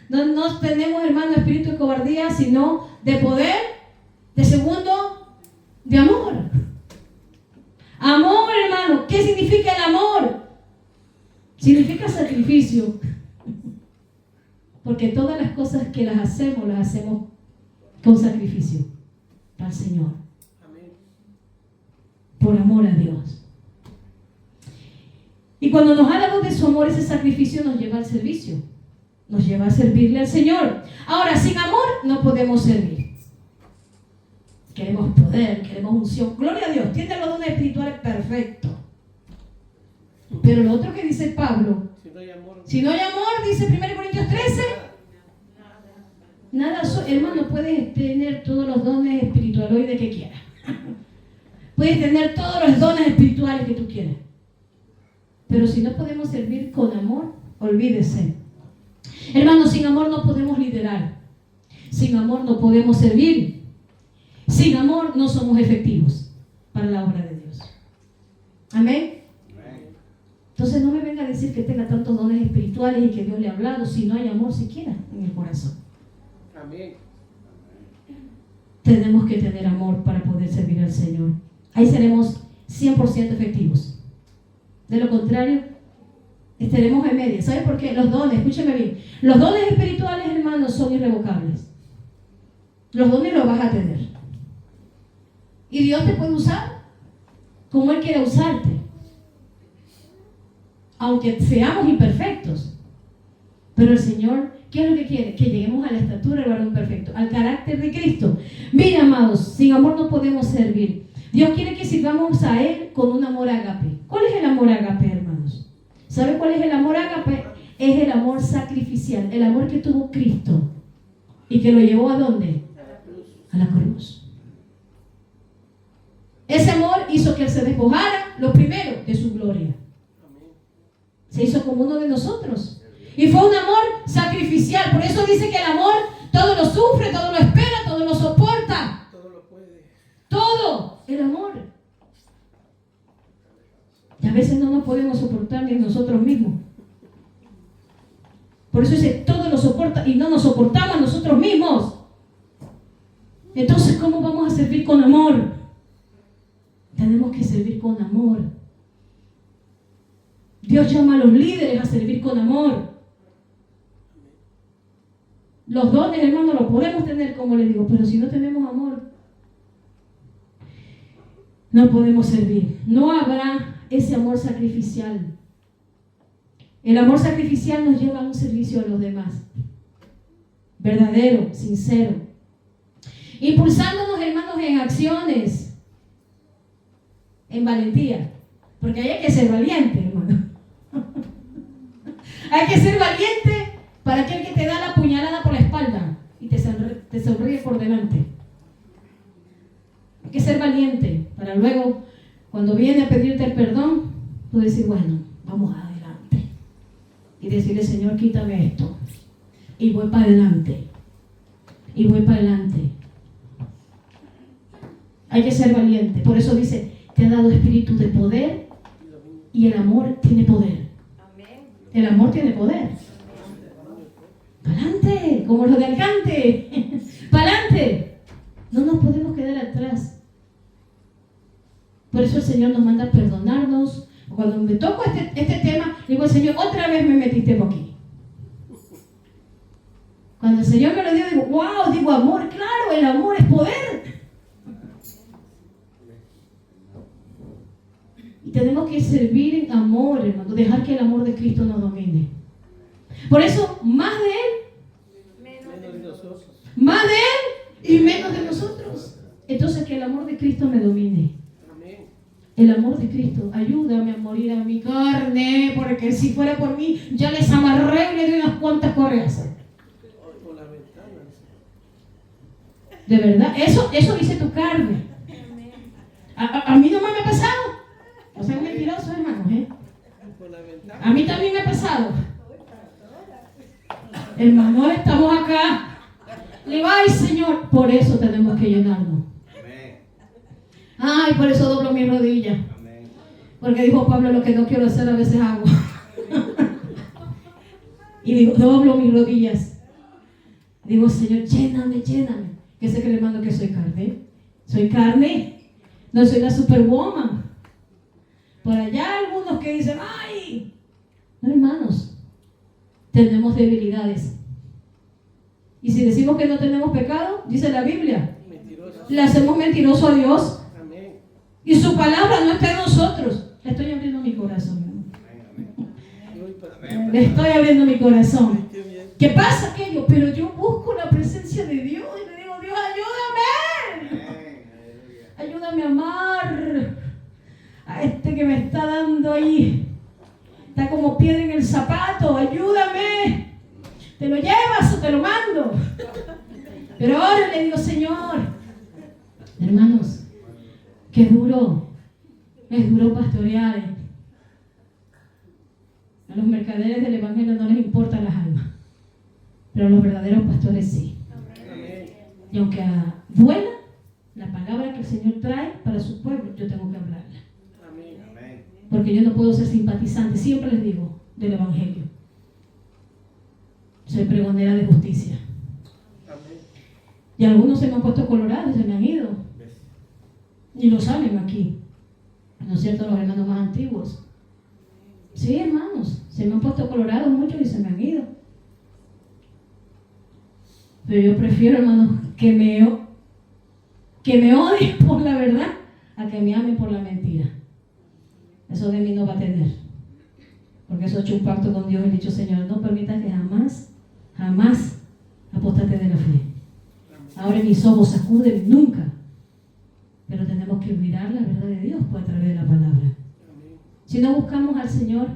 No tenemos, hermano, espíritu de cobardía, sino de poder, de segundo, de amor. Amor, hermano, ¿qué significa el amor? Significa sacrificio. Porque todas las cosas que las hacemos con sacrificio para el Señor. Amén. Por amor a Dios. Y cuando nos ha dado de su amor, ese sacrificio nos lleva al servicio. Nos lleva a servirle al Señor. Ahora, sin amor no podemos servir. Queremos poder, queremos unción. Gloria a Dios, tiene los dones espirituales perfectos. Pero lo otro que dice Pablo, si no hay amor, dice 1 Corintios 13, nada, hermano, puedes tener todos los dones espiritualoides que quieras. Puedes tener todos los dones espirituales que tú quieras. Pero si no podemos servir con amor, olvídese. Hermano, sin amor no podemos liderar. Sin amor no podemos servir. Sin amor no somos efectivos para la obra de Dios. Amén. Entonces no me venga a decir que tenga tantos dones espirituales y que Dios le ha hablado si no hay amor siquiera en el corazón. Amén. Tenemos que tener amor para poder servir al Señor. Ahí seremos 100% efectivos. De lo contrario, estaremos en media. ¿Sabe por qué? Los dones, escúcheme bien, los dones espirituales, hermanos, son irrevocables. Los dones los vas a tener. Y Dios te puede usar como Él quiere usarte. Aunque seamos imperfectos. Pero el Señor, ¿qué es lo que quiere? Que lleguemos a la estatura del varón perfecto, al carácter de Cristo. Mira, amados, sin amor no podemos servir. Dios quiere que sirvamos a Él con un amor ágape. ¿Cuál es el amor ágape, hermanos? ¿Sabe cuál es el amor ágape? Es el amor sacrificial, el amor que tuvo Cristo y que lo llevó ¿a dónde? A la cruz. Ese amor hizo que Él se despojara, lo primero, de su gloria. Se hizo como uno de nosotros. Y fue un amor sacrificial. Por eso dice que el amor todo lo sufre, todo lo espera, todo lo soporta. Todo lo puede. Todo. El amor. Y a veces no nos podemos soportar ni nosotros mismos. Por eso dice, todo lo soporta y no nos soportamos nosotros mismos. Entonces, ¿cómo vamos a servir con amor? Tenemos que servir con amor. Dios llama a los líderes a servir con amor. Los dones, hermano, los podemos tener, como les digo, pero si no tenemos amor, no podemos servir. No habrá ese amor sacrificial. El amor sacrificial nos lleva a un servicio a los demás. verdadero, sincero. Impulsándonos, hermanos, en acciones, en valentía. Porque ahí hay que ser valiente, hermano. Hay que ser valiente para aquel que te da la puñalada por la espalda y te sonríe por delante. Hay que ser valiente para luego, cuando viene a pedirte el perdón, tú decir, bueno, vamos adelante. Y decirle, Señor, quítame esto. Y voy para adelante. Y voy para adelante. Hay que ser valiente. Por eso dice, te ha dado espíritu de poder y el amor tiene poder. El amor tiene poder. Para adelante, como los de Alicante. Para adelante. No nos podemos quedar atrás. Por eso el Señor nos manda a perdonarnos. Cuando me toco este tema, digo, Señor, otra vez me metiste por aquí. Cuando el Señor me lo dio, digo, wow, digo amor, claro, el amor es poder. Y tenemos que servir en amor, hermano, dejar que el amor de Cristo nos domine. Por eso, más de Él, Menos de nosotros. más de Él y menos de nosotros. Entonces, que el amor de Cristo me domine. Amén. El amor de Cristo, ayúdame a morir a mi carne, porque si fuera por mí, ya les amarré y le doy unas cuantas correas. Por las ventanas. De verdad, eso dice tu carne. A mí no me ha pasado. No sean mentirosos, hermanos, ¿eh? Por las ventanas. A mí también me ha pasado. Hermano, estamos acá. Le digo, ay, Señor, por eso tenemos que llenarnos. Ay, por eso doblo mi rodilla. Porque dijo Pablo, lo que no quiero hacer a veces hago. Y digo, doblo mis rodillas. Digo, Señor, lléname, lléname. ¿Qué se cree, hermano, que soy carne? Soy carne. No soy la superwoman. Por allá algunos que dicen, ay. No, hermanos. Tenemos debilidades. Y si decimos que no tenemos pecado, dice la Biblia, Mentirosos. le hacemos mentiroso a Dios. Amén. Y su palabra no está en nosotros. Le estoy abriendo mi corazón. Le estoy abriendo mi corazón. Qué bien. ¿Qué pasa aquello? Pero yo busco la presencia de Dios y le digo, Dios, ayúdame. Ayúdame a amar a este que me está dando ahí. Está como piedra en el zapato. Ayúdame. ¿Te lo llevas o te lo mando? Pero ahora le digo, Señor, hermanos, qué duro. Es duro pastorear. A los mercaderes del Evangelio no les importan las almas. Pero a los verdaderos pastores sí. Amén. Y aunque duela, la palabra que el Señor trae para su pueblo, yo tengo que hablarla. Amén. Porque yo no puedo ser simpatizante, siempre les digo, del Evangelio. Soy pregonera de justicia. Amén. Y algunos se me han puesto colorados y se me han ido. Y lo saben aquí. ¿No es cierto? Los hermanos más antiguos. Sí, hermanos, se me han puesto colorados muchos y se me han ido. Pero yo prefiero, hermanos, que me odien por la verdad a que me amen por la mentira. Eso de mí no va a tener. Porque eso he hecho un pacto con Dios y he dicho, Señor, no permitas que jamás apostate de la fe. Ahora mis ojos sacuden nunca. Pero tenemos que mirar la verdad de Dios a través de la palabra. Amén. Si no buscamos al Señor,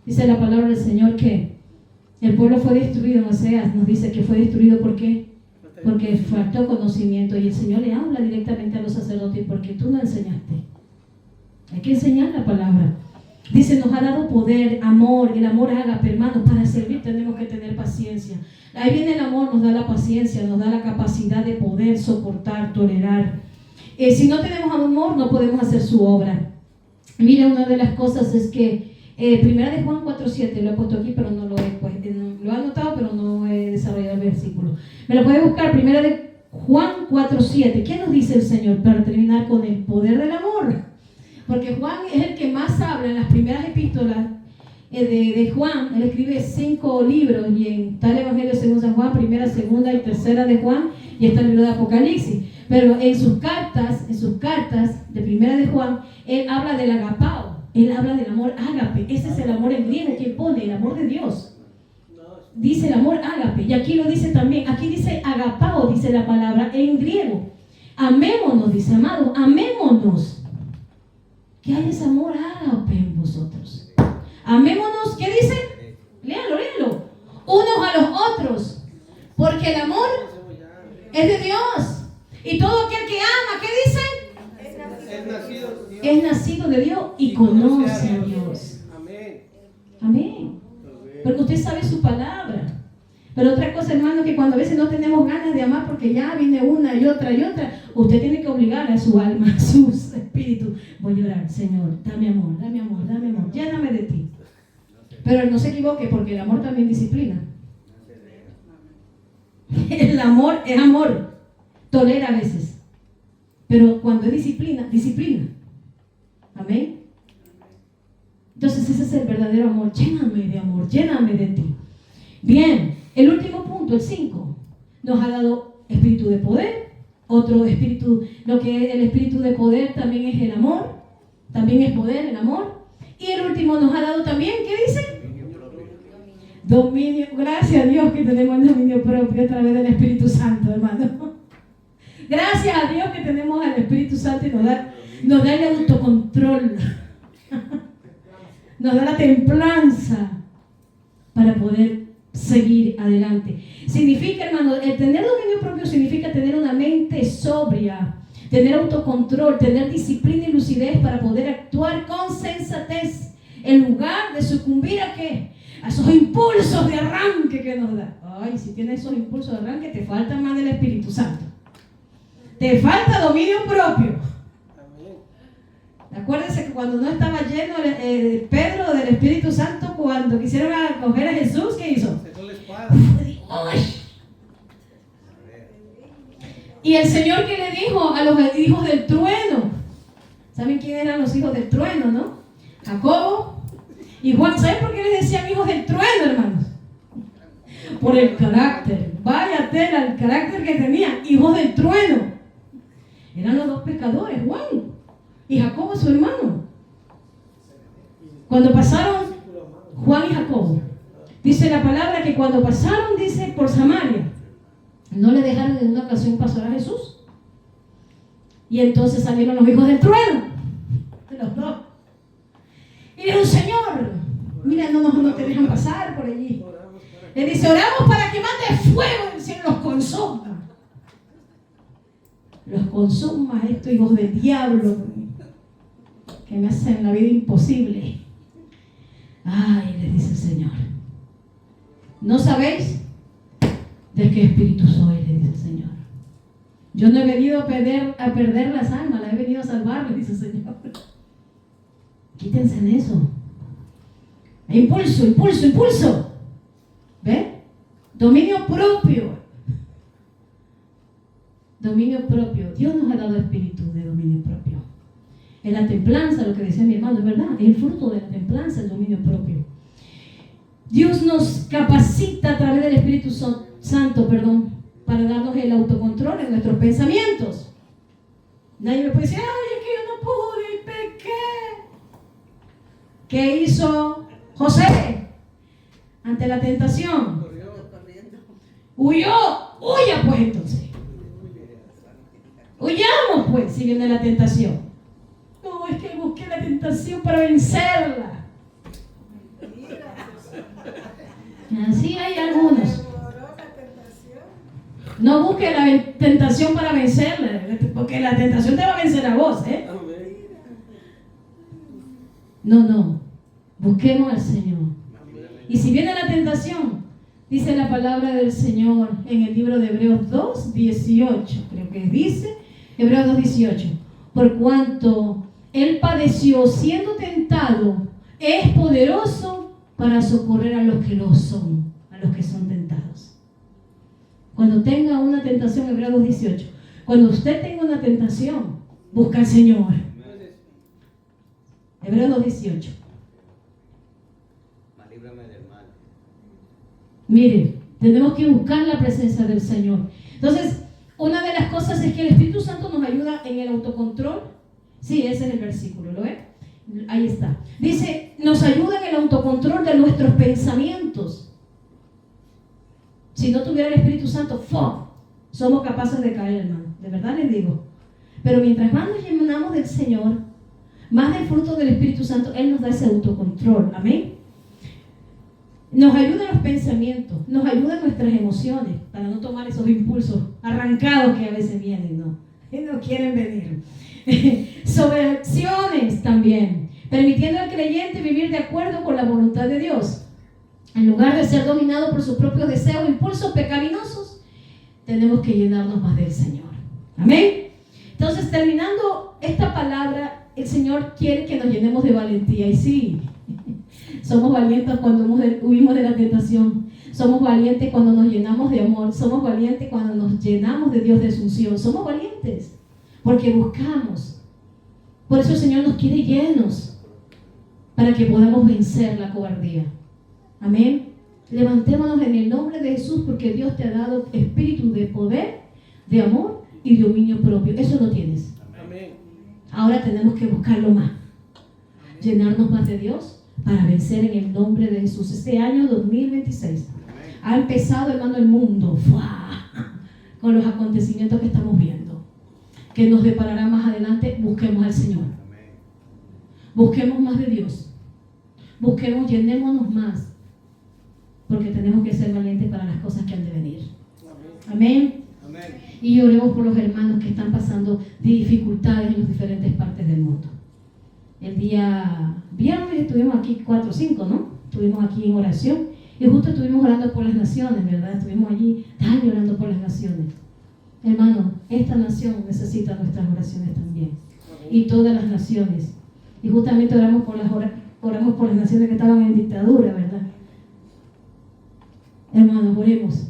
dice la palabra del Señor que el pueblo fue destruido. En Oseas nos dice que fue destruido ¿por qué? Porque faltó conocimiento. Y el Señor le habla directamente a los sacerdotes porque tú no enseñaste. Hay que enseñar la palabra. Dice, nos ha dado poder, amor, el amor ágape, hermanos, para servir tenemos que tener paciencia. Ahí viene el amor, nos da la paciencia, nos da la capacidad de poder soportar, tolerar. Si no tenemos amor, no podemos hacer su obra. Mira, una de las cosas es que, primera de Juan 4:7, lo he puesto aquí, pero no lo he lo he anotado, pero no he desarrollado el versículo. Me lo puede buscar, primera de Juan 4:7. ¿Qué nos dice el Señor para terminar con el poder del amor? Porque Juan es el que más habla en las primeras epístolas de Juan. Él escribe 5 libros y está el Evangelio según San Juan, primera, segunda y tercera de Juan, y está el libro de Apocalipsis. Pero en sus cartas de primera de Juan, él habla del agapao, él habla del amor ágape. Ese es el amor en griego que pone, el amor de Dios. No, es dice el amor ágape, y aquí lo dice también, aquí dice agapao, dice la palabra en griego. Amémonos, dice, amados, amémonos. Que hay ese amor ágape en vosotros. Amémonos, ¿qué dice? Léalo, léalo. Unos a los otros, porque el amor es de Dios. Y todo aquel que ama, ¿qué dice? Es nacido de Dios y conoce a Dios. Amén. Amén. Porque usted sabe su palabra. Pero otra cosa, hermano, que cuando a veces no tenemos ganas de amar porque ya viene una y otra, usted tiene que obligar a su alma, a su espíritu. Voy a orar, Señor, dame amor, dame amor, dame amor, lléname de ti. Pero no se equivoque, porque el amor también disciplina. El amor es amor, tolera a veces. Pero cuando es disciplina, disciplina. Amén. Entonces ese es el verdadero amor. Lléname de amor, lléname de ti. Bien, el último punto, el 5, nos ha dado espíritu de poder. Otro espíritu, lo que es el espíritu de poder también es el amor. También es poder, el amor. Y el último nos ha dado también, ¿qué dice? Dominio. Gracias a Dios que tenemos el dominio propio a través del Espíritu Santo, hermano. Gracias a Dios que tenemos al Espíritu Santo y nos da el autocontrol. Nos da la templanza para poder seguir adelante. Significa, hermano, el tener dominio propio significa tener una mente sobria, tener autocontrol, tener disciplina y lucidez para poder actuar con sensatez en lugar de sucumbir a ¿qué? A esos impulsos de arranque que nos da. Ay, si tienes esos impulsos de arranque, te falta más del Espíritu Santo. Te falta dominio propio. Acuérdense que cuando no estaba lleno Pedro del Espíritu Santo, cuando quisieron coger a Jesús, ¿qué hizo? Y el Señor que le dijo a los hijos del trueno, ¿saben quién eran los hijos del trueno, no? Jacobo y Juan. ¿Saben por qué les decían hijos del trueno, hermanos? Por el carácter. Vaya tela, el carácter que tenían, hijos del trueno. Eran los dos pescadores, Juan y Jacobo, su hermano. Cuando pasaron, Juan y Jacobo, dice la palabra que cuando pasaron, dice, por Samaria, no le dejaron en una ocasión pasar a Jesús. Y entonces salieron los hijos del trueno, los dos. Y le dijo, Señor, mira, no te dejan pasar por allí. Le dice, oramos para que mande fuego del cielo, los consuma. Los consuma estos hijos del diablo que me hacen la vida imposible. Ay, le dice el Señor, ¿no sabéis de qué espíritu soy? Le dice el Señor. Yo no he venido a perder las almas, las he venido a salvar, le dice el Señor. Quítense en eso. Impulso, impulso, impulso. ¿Ve? Dominio propio. Dominio propio. Dios nos ha dado espíritu de dominio propio. En la templanza, lo que decía mi hermano, es verdad, es el fruto de la templanza, el dominio propio. Dios nos capacita a través del Espíritu Santo, para darnos el autocontrol en nuestros pensamientos. Nadie me puede decir, ay, es que yo no pude y pequé. ¿Qué hizo José ante la tentación? Huyó. Huya pues entonces. Huyamos pues si viene la tentación. No, es que busqué la tentación para vencerla. Así hay algunos. No busque la tentación para vencerla, porque la tentación te va a vencer a vos, ¿eh? No. Busquemos al Señor. Y si viene la tentación, dice la palabra del Señor en el libro de Hebreos 2:18, creo que dice, Hebreos 2:18, por cuanto Él padeció siendo tentado, es poderoso para socorrer a los que lo son, a los que son tentados. Cuando tenga una tentación, Hebreos 2:18, cuando usted tenga una tentación, busca al Señor. Hebreos 2:18. Líbrame del mal. Mire, tenemos que buscar la presencia del Señor. Entonces, una de las cosas es que el Espíritu Santo nos ayuda en el autocontrol. Sí, ese es el versículo, ¿lo ve? Ahí está. Dice, nos ayuda en el autocontrol de nuestros pensamientos. Si no tuviera el Espíritu Santo, ¡fuck! Somos capaces de caer, hermano. De verdad les digo. Pero mientras más nos llenamos del Señor, más del fruto del Espíritu Santo, Él nos da ese autocontrol. Amén. Nos ayuda en los pensamientos, nos ayuda en nuestras emociones, para no tomar esos impulsos arrancados que a veces vienen, ¿no? Y no quieren venir. Sobre acciones también, permitiendo al creyente vivir de acuerdo con la voluntad de Dios. En lugar de ser dominado por sus propios deseos e impulsos pecaminosos, tenemos que llenarnos más del Señor. Amén. Entonces, terminando esta palabra, el Señor quiere que nos llenemos de valentía. Y sí, somos valientes cuando huimos de la tentación. Somos valientes cuando nos llenamos de amor. Somos valientes cuando nos llenamos de Dios, de su unción. Somos valientes porque buscamos. Por eso el Señor nos quiere llenos, para que podamos vencer la cobardía. Amén. Levantémonos en el nombre de Jesús, porque Dios te ha dado espíritu de poder, de amor y de dominio propio. Eso lo tienes. Amén. Ahora tenemos que buscarlo más. Llenarnos más de Dios para vencer en el nombre de Jesús. Este año 2026 ha empezado, hermano, el mundo con los acontecimientos que estamos viendo, que nos deparará más adelante. Busquemos al Señor. Busquemos más de Dios. Busquemos, llenémonos más, porque tenemos que ser valientes para las cosas que han de venir. Amén. Amén. Y oremos por los hermanos que están pasando dificultades en las diferentes partes del mundo. El día viernes estuvimos aquí 4 o 5, ¿no? Estuvimos aquí en oración y justo estuvimos orando por las naciones, ¿verdad? Estuvimos allí orando por las naciones. Hermano, esta nación necesita nuestras oraciones también. Y todas las naciones. Y justamente oramos por las naciones que estaban en dictadura, ¿verdad? Hermanos, oremos.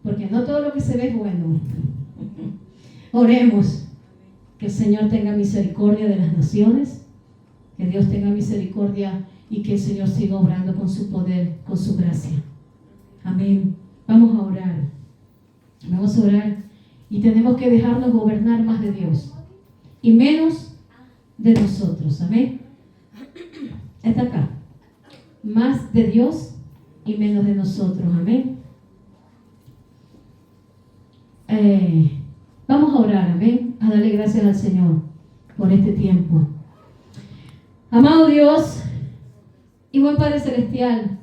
Porque no todo lo que se ve es bueno. Oremos. Que el Señor tenga misericordia de las naciones. Que Dios tenga misericordia y que el Señor siga obrando con su poder, con su gracia. Amén. Vamos a orar. Vamos a orar. Y tenemos que dejarnos gobernar más de Dios y menos de nosotros. Amén. Está acá. Más de Dios y menos de nosotros. Amén. Vamos a orar. Amén. A darle gracias al Señor por este tiempo. Amado Dios y buen Padre Celestial,